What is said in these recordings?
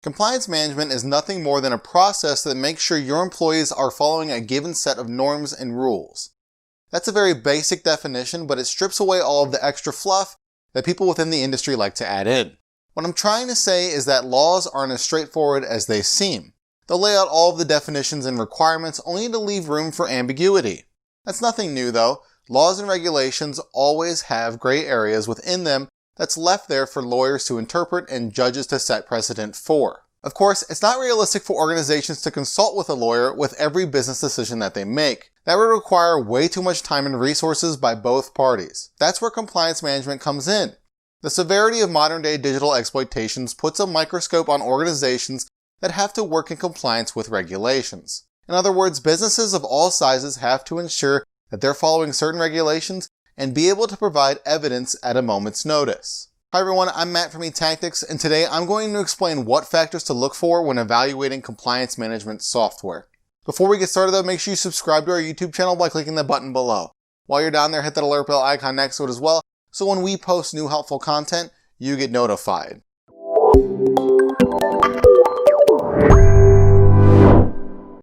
Compliance management is nothing more than a process that makes sure your employees are following a given set of norms and rules. That's a very basic definition, but it strips away all of the extra fluff that people within the industry like to add in. What I'm trying to say is that laws aren't as straightforward as they seem. They'll lay out all of the definitions and requirements only to leave room for ambiguity. That's nothing new though. Laws and regulations always have gray areas within them that's left there for lawyers to interpret and judges to set precedent for. Of course, it's not realistic for organizations to consult with a lawyer with every business decision that they make. That would require way too much time and resources by both parties. That's where compliance management comes in. The severity of modern-day digital exploitations puts a microscope on organizations that have to work in compliance with regulations. In other words, businesses of all sizes have to ensure that they're following certain regulations and be able to provide evidence at a moment's notice. Hi everyone, I'm Matt from eTactics, and today I'm going to explain what factors to look for when evaluating compliance management software. Before we get started though, make sure you subscribe to our YouTube channel by clicking the button below. While you're down there, hit that alert bell icon next to it as well, so when we post new helpful content, you get notified.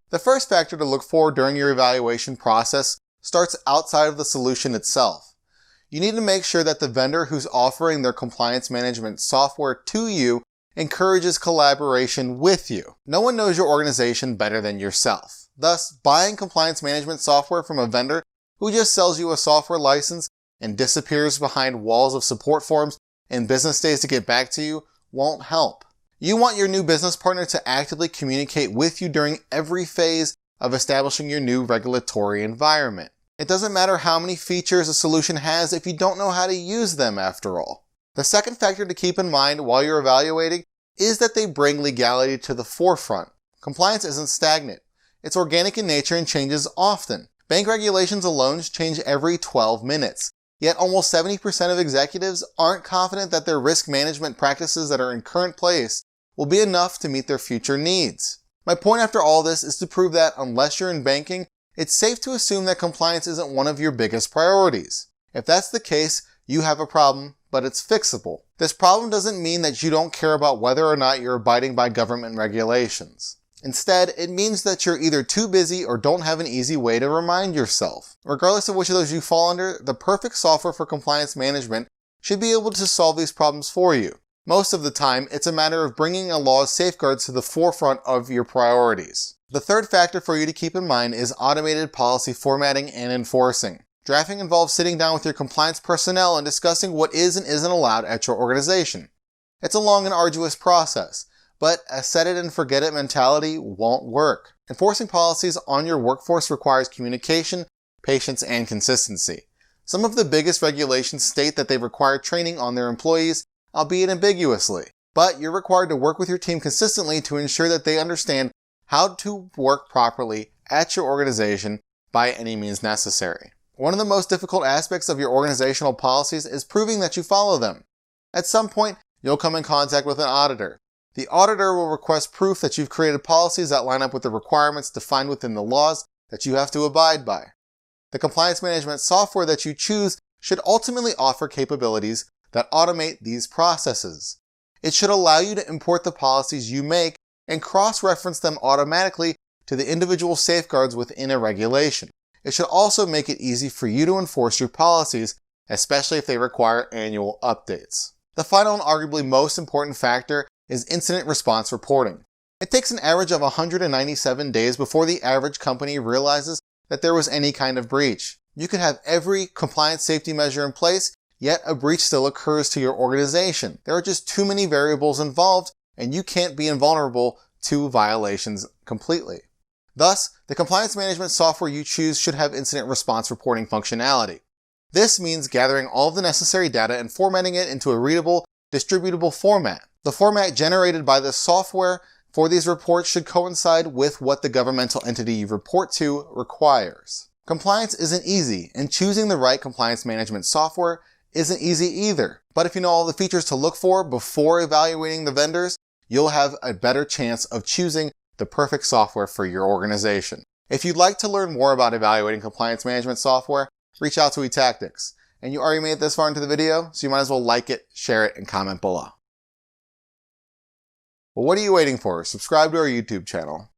The first factor to look for during your evaluation process starts outside of the solution itself. You need to make sure that the vendor who's offering their compliance management software to you encourages collaboration with you. No one knows your organization better than yourself. Thus, buying compliance management software from a vendor who just sells you a software license and disappears behind walls of support forms and business days to get back to you won't help. You want your new business partner to actively communicate with you during every phase of establishing your new regulatory environment. It doesn't matter how many features a solution has if you don't know how to use them after all. The second factor to keep in mind while you're evaluating is that they bring legality to the forefront. Compliance isn't stagnant. It's organic in nature and changes often. Bank regulations alone change every 12 minutes. Yet almost 70% of executives aren't confident that their risk management practices that are in current place will be enough to meet their future needs. My point after all this is to prove that unless you're in banking, it's safe to assume that compliance isn't one of your biggest priorities. If that's the case, you have a problem, but it's fixable. This problem doesn't mean that you don't care about whether or not you're abiding by government regulations. Instead, it means that you're either too busy or don't have an easy way to remind yourself. Regardless of which of those you fall under, the perfect software for compliance management should be able to solve these problems for you. Most of the time, it's a matter of bringing a law's safeguards to the forefront of your priorities. The third factor for you to keep in mind is automated policy formatting and enforcing. Drafting involves sitting down with your compliance personnel and discussing what is and isn't allowed at your organization. It's a long and arduous process, but a set it and forget it mentality won't work. Enforcing policies on your workforce requires communication, patience, and consistency. Some of the biggest regulations state that they require training on their employees, albeit ambiguously. But you're required to work with your team consistently to ensure that they understand how to work properly at your organization by any means necessary. One of the most difficult aspects of your organizational policies is proving that you follow them. At some point, you'll come in contact with an auditor. The auditor will request proof that you've created policies that line up with the requirements defined within the laws that you have to abide by. The compliance management software that you choose should ultimately offer capabilities that automate these processes. It should allow you to import the policies you make and cross-reference them automatically to the individual safeguards within a regulation. It should also make it easy for you to enforce your policies, especially if they require annual updates. The final and arguably most important factor is incident response reporting. It takes an average of 197 days before the average company realizes that there was any kind of breach. You could have every compliance safety measure in place, yet a breach still occurs to your organization. There are just too many variables involved, and you can't be invulnerable to violations completely. Thus, the compliance management software you choose should have incident response reporting functionality. This means gathering all of the necessary data and formatting it into a readable, distributable format. The format generated by the software for these reports should coincide with what the governmental entity you report to requires. Compliance isn't easy, and choosing the right compliance management software isn't easy either. But if you know all the features to look for before evaluating the vendors, you'll have a better chance of choosing the perfect software for your organization. If you'd like to learn more about evaluating compliance management software, reach out to eTactics. And you already made it this far into the video, so you might as well like it, share it, and comment below. Well, what are you waiting for? Subscribe to our YouTube channel.